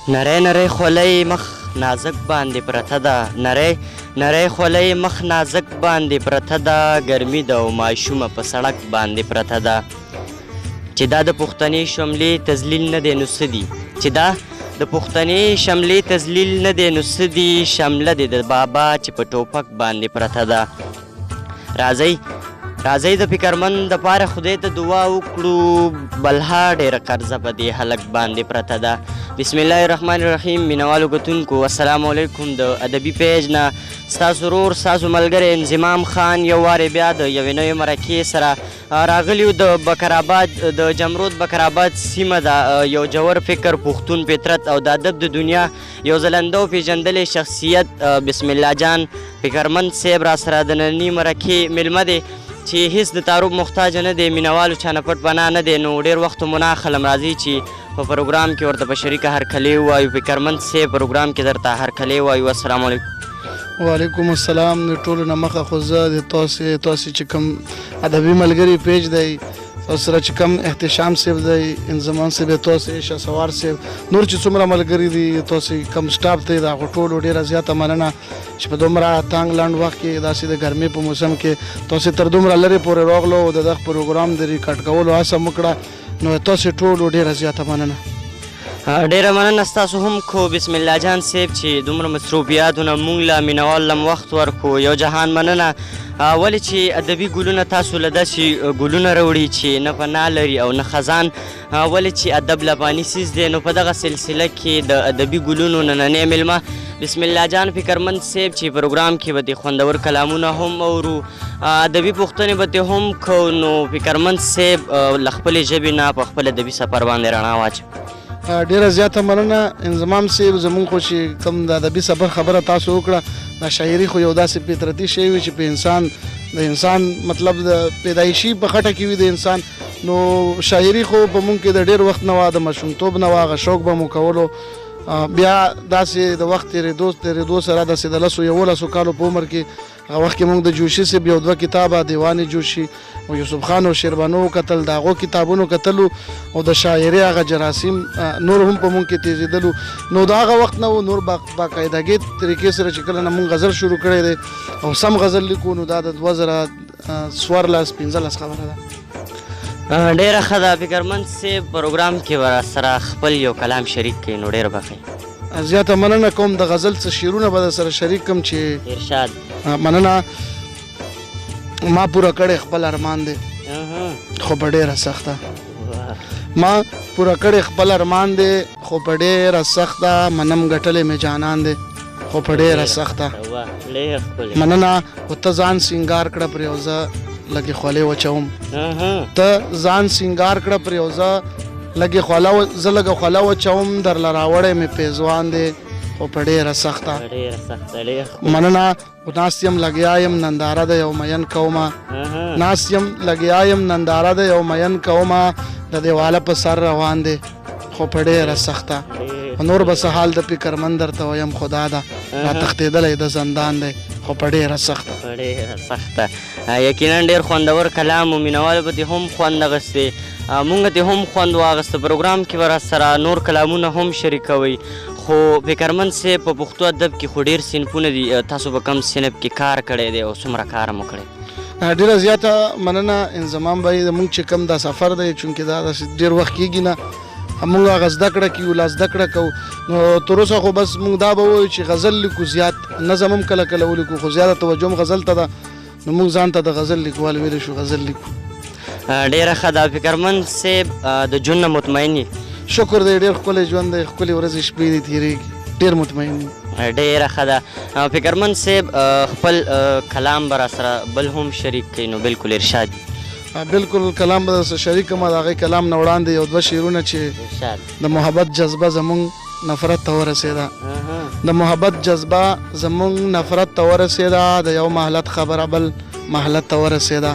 نری نری خولۍ مخ نازک باندې پرته ده، نری نری خولۍ مخ نازک باندې پرته ده، ګرمي ده او ماشومه په سړک باندې پرته ده. چې دا د پښتنې شملې تذلیل نه دی نو څه دي؟ چې دا د پښتنې شملې تذلیل نه دی نو څه دي؟ شمله دی د بابا چې په ټوپک باندې پرته ده. راځئ راځئ د فکرمند دپاره خدای ته دعا وکړو، بلها ډېره قرضه په دې هلک باندې پرته ده. بسم الله الرحمن الرحیم. مینوالو کتونکو السلام علیکم. د ادبي پیج نه ستاسو ورور ستاسو ملګری انضمام خان یو وارې بیا د یوې نوې مرکې سره راغلیو. د بکرآباد د جمرود بکرآباد سیمه ده. یو جوور فکر، پښتون فطرت او د ادب د دنیا یو ځلنده او پېژندلی شخصیت بسم الله جان فکرمند صاحب را سره د ننني مرکې میلمه دی چې هیڅ د تعارف محتاج نه دی، مینوالو چانه پټ پناه نه دی. نو ډېر وخت مو نه اخلم، راځئ چې په پروګرام کې ورته په شریکه هرکلی ووایو. فکرمند صاحب پروګرام کې درته هرکلی ووایو. السلام علیکم. وعلیکم السلام. د ټولو نه مخه خو زه د تاسې چې کوم ادبي ملګري پیج دی تاسو سره چې کوم احتشام صاحب دی، انضمام صاحب، تاسې شهسوار صاحب، نور چې څومره ملګري دي، تاسې کوم سټاف دی، د هغو ټولو ډېره زیاته مننه چې په دومره تانګ لنډ وخت کې داسې د ګرمۍ په موسم کې تاسې تر دومره لرې پورې راغلو او د دغه پروګرام د ریکارډ کولو هڅه مو کړه. نو تاسې ټولو ډېره زیاته مننه. ډېره مننه ستاسو هم کو بسم الله جان صاحب چې دومره مصروفیاتونه موږ له مینوال لم وخت ورکو. یو جهان مننه. ولې چې ادبي ګلونه تاسو له داسې ګلونه راوړي چې نه پناه لري او نه خزان، ولې چې ادب لباني څیز دی. نو په دغه سلسله کې د ادبي ګلونو نننی میلمه بسم الله جان فکرمند صاحب چې پروګرام کې به د خوندور کلامونه هم اورو، ادبي پوښتنې به ترې هم کوو. نو فکرمند صاحب له خپلې ژبې نه په خپل ادبي سفر باندې رڼا واچوي. ډېره زیاته مننه انضمام صاحب. زمونږ خو چې کوم د ادبي سفر خبره تاسو وکړه، دا شاعري خو یو داسې فطرتي شی وي چې په انسان مطلب د پیدایشي په خټه کې وي د انسان. نو شاعري خو په مونږ کې د ډېر وخت نه وه، د ماشومتوب نه وه، هغه شوق به مو کولو. بیا داسې د وخت تېرېدو سره داسې د 11 کالو په عمر کې هغه وخت کې مونږ د جوشي صاحب یو 2 کتابه دیوان جوشي او یوسف خان او شیربانو کتل، د هغو کتابونو کتلو او د شاعري هغه جراثیم نور هم په مونږ کې تېزېدلو. نو د هغه وخت نه و نور باقاعدګۍ طریقې سره چې کله نه مونږ غزل شروع کړی دی او سم غزل لیکو، نو دا د 2014-15 خبره ده. ډېره ښه ده. فکرمند صاحب پروګرام کې به راسره خپل یو کلام شریک کړئ نو ډېر به ښه. زیاته مننه کوم. د غزل څه شعرونه به در سره شریک کړم چې ارشاد. مننه. ما پوره کړی خپل ارمان دی خو په ډېره سخته، ما پوره کړی خپل ارمان دی خو په ډېره سخته، منم ګټلی مې جانان دی خو په ډېره سخته. مننه. خو ته ځان سینګار کړه پرې او زه لږې خولې وچوم. ته ځان سینګار کړه پرې او زه لږې خوله وچوم، درله راوړی مې پیزوان دی خو په ډېره سخته. مننه. ناست یم لګیا یم ننداره د یو مین کومه، ناست یم لګیا یم ننداره د یو مین کومه، د دیواله په سر روان دی خو په ډېره سخته. نور به څه حال د فکرمند درته ویم خدا ده، را تښتېدلی د زندان دی خو په ډېره سخته. په ډېره سخته. یقینا ډېر خوندور کلام و. مینوالو به دې هم خوند اخیستې، مونږ دې هم خوند واخیسته. پروګرام کې به راسره نور کلامونه هم شریکوئ. خو فکرمند صاحب په پښتو ادب کې خو ډېر صنفونه دي، تاسو په کوم صنف کې کار کړی دی او څومره کار مو کړی؟ ډېره زیاته مننه انضمام بھائی. زمونږ چې کوم دا سفر دی چونکې دا داسې ډېر وخت کېږي نه، مونږ هغه زده کړه کوو، لا زده کړه کوو. نو تر اوسه خو بس مونږ دا به ووایو چې غزل لیکو، زیات نظم هم کله کله ولیکو، خو زیاته توجه هم غزل ته ده. نو مونږ ځان ته د غزل لیکوال ویلی شو، غزل لیکو. ډېره ښه ده. فکرمند صاحب د ژوند نه مطمئن یې؟ شکر دی. ډېر ښکلی ژوند دی، ښکلې ورځې شپې دي تېرېږي، ډېر مطمئن یم. ډېره ښه ده. فکرمند صاحب خپل کلام به راسره بل هم شریک کړئ نو بالکل ارشاد. بالکل کلام به درسره شریک کړم. د هغې کلام نه وړاندې یو 2 شعرونه چې د محبت جذبه زمونږ نفرت ته ورسېده، د محبت جذبه زمونږ نفرت ته ورسېده، د یو محلت خبره بل محلت ته ورسېده،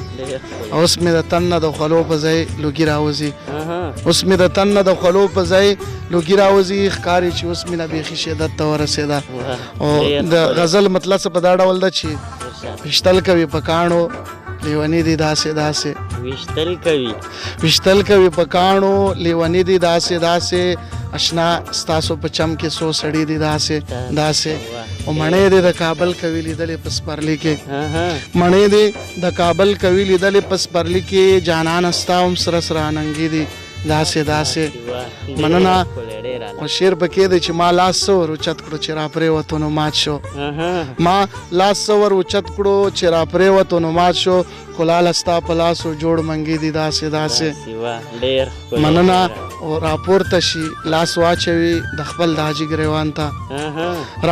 اوس مې د تن نه د خولو په ځای لوګي راوځي، اوس مې د تن نه د خولو په ځای لوګي راوځي، ښکاري چې اوس مینه بیخي شدت ته ورسېده. او د غزل مطلب څه په دا ډول ده چې ویشتل کوي په کاڼو لیونی دی داسې ویشتل کوي په کاڼو لیونی دی داسې اشنا ستاسو په چم کې سو سړی دي داسې او مڼې دې د کابل کوي لیدلې په سپرلي کې مڼې دې د کابل کوي لیدلې په سپرلي کې جانان ستا هم سره سره اننګي دي داسې مننه او شعر پکې دی چې ما لاس سور اوچت کړو چې را پرېوتو نو مات شو ما لاس سور اوچت کړو چې را پرېوتو نو مات شو کلاله ستا په لاسو جوړ منګي دي داسې مننه او راپورته شي لاس واچوي د خپل د حاجي ګریوان ته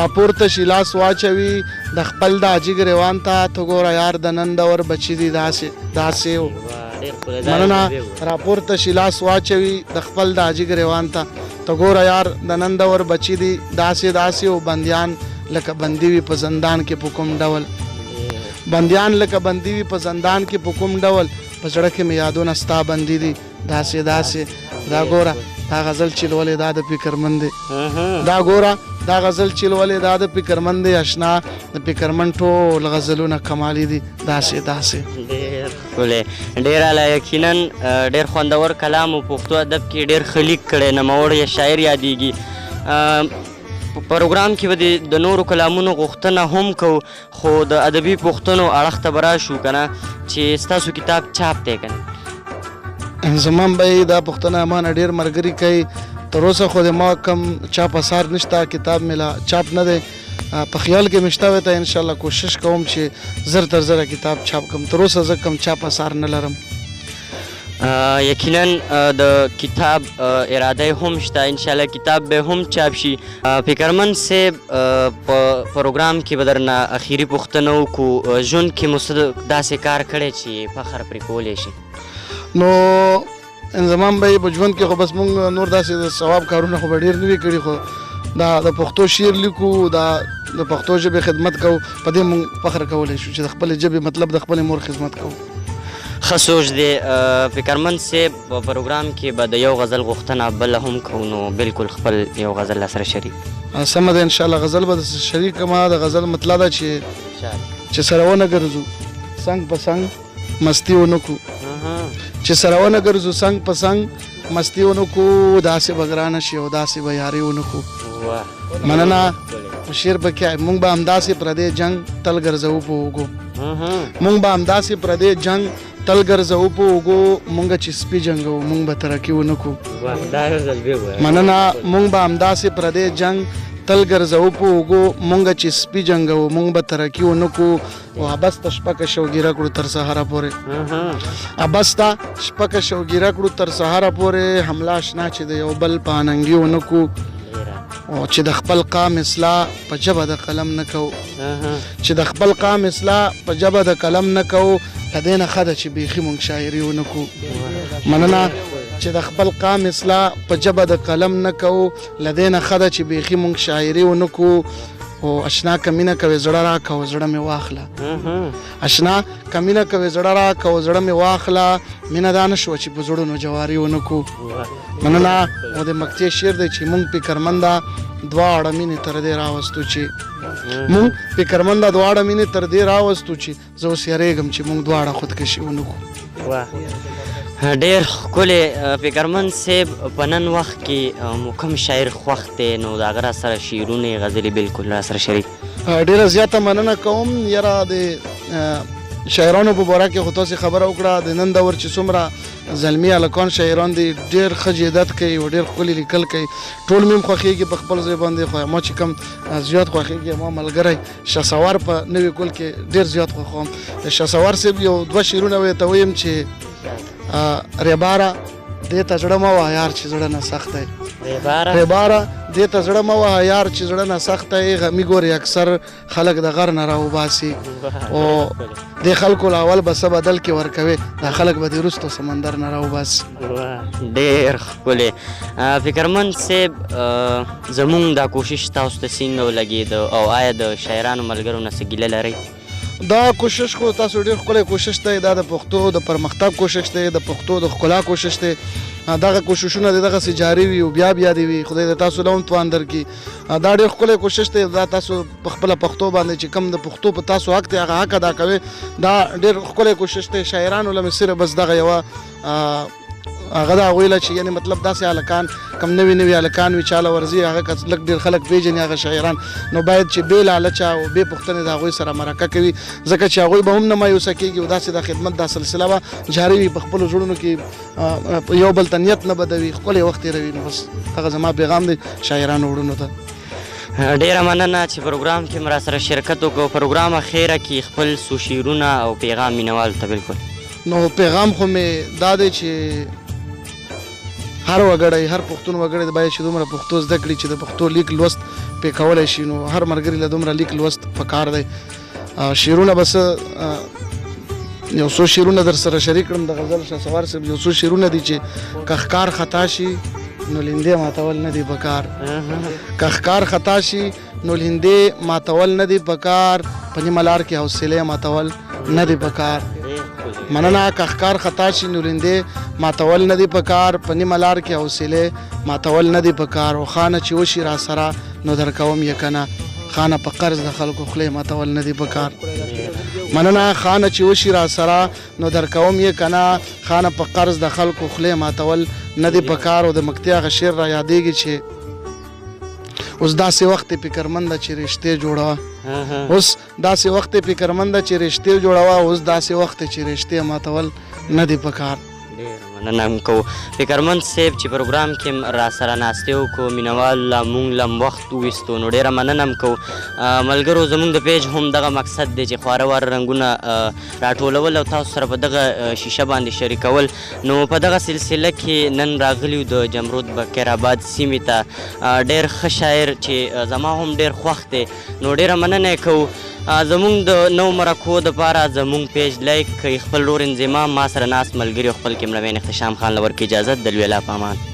راپورته شي لاس واچوي د خپل د حاجي ګریوان ته ته ګوره یار د نن دور بچي دي داسې مننه راپورته شي لاس واچوي د خپل د حاجي ګریوان ته ته ګوره یار د نن دور بچي دي داسې او بندیان لکه بندي وي په زندان کې په کوم ډول بندیان لکه بندي وي په زندان کې په کوم ډول په زړه کې مې یادونه ستا بندي دي داسې دا ګوره دا غزل چې لولې دا د فکرمند دی دا ګوره دا غزل چې لولې دا د فکرمند دی اشنا د فکرمند ټول غزلونه کمالي دي داسې ډیر اعلی یقینا ډیر خوندور کلام او پښتو ادب کې ډیر خلیق کړي نوموړ یا شاعر یادېږي په پروګرام کې به د نورو کلامونو غوښتنه هم کوو خو د ادبي پوښتنو اړخ ته به راشو که نه چې ستاسو کتاب چاپ دی که نه زمان به دا پوښتنه ما نه ډېر ملګري کوي تر اوسه خو د ما کم چاپ اثار نشته کتاب مې لا چاپ نه دی په خیال کې مې شته ته انشاءالله کوشش کوم چې زر تر زره کتاب چاپ کړم تر اوسه زه کم چاپ اثار نه لرم یقینا د کتاب اراده هم شته انشاءالله کتاب به هم چاپ شي فکرمند صاحب په پروګرام کې به درنه اخیري پوښتنه وکړو ژوند کې مو څه داسې کار کړی چې فخر پرې کولی شي نو زمان به په ژوند کې خو بس مونږ نور داسې د ثواب کارونه خو به ډېر نه وي کړي خو دا د پښتو شعر لیکو دا د پښتو ژبې خدمت کوو په دې مونږ فخر کولی شو چې د خپلې ژبې مطلب د خپلې مور خدمت کوو ښه سوچ دی فکرمند صاحب په پروګرام کې به د یو غزل غوښتنه بله هم کوو نو بالکل خپل یو غزل سره شریک سمه ده انشاءالله غزل به شریک ما د غزل مطلب ده چې سره ونه ګرځو څنګ په څنګ مستی ونه کو چې سره ونه ګرځو څنګ په څنګ مستی ونه کو داسې به ګرانه شي او داسې به یاري ونه کو مننه شعر پکې مونږ به همداسې پردی جنګ تل ګرځو په اوږو مونږ به همداسې پردی جنګ تل ګرځو په اوږو مونږ چې سپي جنګو مونږ به ترقي ونه کو مننه مونږ به همداسې پردی جنګ تل ګرځو په اوږو مونږ چې سپي جنګو مونږ به ترقي ونه کو او ابسته شپکه شوګیره کړو تر سهاره پورې ابسته شپکه شوګیره کړو تر سهاره پورې حمله اشنا چې د یو بل په اننګي ونه کو او چې د خپل قام اصلاح په ژبه د قلم نه کوو چې د خپل قام اصلاح په ژبه د قلم نه کوو له دې نه ښه ده چې بیخي مونږ شاعري ونه کوو مننه چې د خپل قام اصلاح په ژبه د قلم نه کوو له دې نه ښه ده چې بیخي مونږ شاعري ونه کوو او اشنا که مینه کوې زړه راکړه او زړه مې واخله اشنا که مینه کوې زړه راکړه او زړه مې واخله مینه دا نه شوه چې په زړونو جواري ونه کړو مننه او د مقطع شعر دی چې مونږ فکرمنده دواړه مینې تر دې راوستو چې مونږ فکرمنده دواړه مینې تر دې راوستو چې زه اوس یریږم چې مونږ دواړه خودکشي ونه کړو ډېر ښکلی فکرمند صاحب په نن وخت کې مو کوم شاعر خوښ دی نو د هغه را سره شعرونه غزلې بالکل را سره شریک ډېره زیاته مننه کوم یاره د شاعرانو په باره کې خو تاسې خبره وکړه د نن دور چې څومره زلمي هلکان شاعران دي ډېر ښه جیدت کوي او ډېر ښکلي لیکل کوي ټول مې هم خوښېږي په خپل ځای باندې خو ما چې کوم زیات خوښېږي ما ملګری شهسوار په نوي کول کې ډېر زیات خوښوم د شهسوار صاحب یو دوه شعرونه ورته ویم چې ریباره دې ته زړه مه وهه یار چې زړه نه سخت دی ریباره دې ته زړه مه وهه یار چې زړه نه سخت دی غمي ګورې اکثر خلک د غر نه راوباسي او دې خلکو له اول به څه بدل کې ورکوي دا خلک به دې وروسته سمندر نه راوباسي ډېر ښکلی فکرمند صاحب زمونږ دا کوشش تاسو ته څنګه ولګېده او آیا د شاعرانو ملګرو نه څه ګیله لرئ دا کوشش خو تاسو ډېر ښکلی کوشش دی دا د پښتو د پرمختګ کوشش دی د پښتو د ښکلا کوشش دی دغه کوششونه د دغسې جاري وي او بیا دې وي خدای د تاسو له هم توان درکړي دا ډېر ښکلی کوشش دی دا تاسو په خپله پښتو باندې چې کوم د پښتو په تاسو حق دی هغه حق ادا کوئ دا ډېر ښکلی کوشش دی شاعرانو له مې صرف بس دغه یوه هغه د هغوی له چې یعنې مطلب داسې هلکان کم نوي نوي هلکان وي چاله ورځي هغه که لږ ډېر خلک پېژني هغه شاعران نو باید چې بې لالچه او بې پوښتنې د هغوی سره مرکه کوي ځکه چې هغوی به هم نه مایوسه کېږي او داسې د خدمت دا سلسله به جاري وي په خپلو زړونو کې یو بل ته نیت نه بدوي ښکلی وخت تېروي نو بس هغه زما پیغام دی شاعرانو وروڼو ته ډیره مننه چې پروګرام کې را سره شرکت وکړو پروګرام اخیره کې خپل څو شعرونه او پیغام مینوالو ته بالکل نو پیغام خو مې دا دی چې هر وګړی هر پښتون وګړی باید چې دومره پښتو زده کړي چې د پښتو لیک لوست پې کولی شي نو هر ملګري له دومره لیک لوست پکار دی شعرونه بس یو څو شعرونه در سره شریک کړم د غزل شهسوار صاحب یو څو شعرونه دي چې که ښکار خطا شي نو لیندې ماتول نه دی پکار که ښکار خطا شي نو لیندې ماتول نه دی پکار په نیمه لار کې حوصلې ماتول نه دی پکار مننه که ښکار خطا شي نو لیندې ماتول نه دی پکار په نیمه لار کې حوصلې ماتول نه دی پکار او خانه چې وشي را سره نو درکوم یې که نه خانه په قرض د خلکو خولې ماتول نه دی پکار مننه خانه چې وشي را سره نو درکوم یې که نه خانه په قرض د خلکو خولې ماتول نه دی پکار او د مکتي هغه شعر را یادېږي چې اوس داسې وخت فکرمنده چې رشتې جوړوه اوس داسې وخت فکرمنده چې رشتې جوړوه اوس داسې وخت چې رشتې ماتول نه دی پکار مننه هم کوو فکرمند صاحب چې پروګرام کې را سره ناستې وکړو مینوال لا مونږ لم وخت وویستو نو ډېره مننه هم کوو ملګرو زموږ د پیج هم دغه مقصد دی چې خواره واره رنګونه راټولول او تاسو سره په دغه شیشه باندې شریکول نو په دغه سلسله کې نن راغلیو د جمرود بکیرآباد سیمې ته ډېر ښه شاعر چې زما هم ډېر خوښ دی نو ډېره مننه یې کوو زمونږ د نو مرکو دپاره زمونږ پیج لایک کړئ خپل ورور انضمام ما سره ناست ملګري او خپل کیمرمین اختشام خان له ورکړي اجازت د لوی الله په امان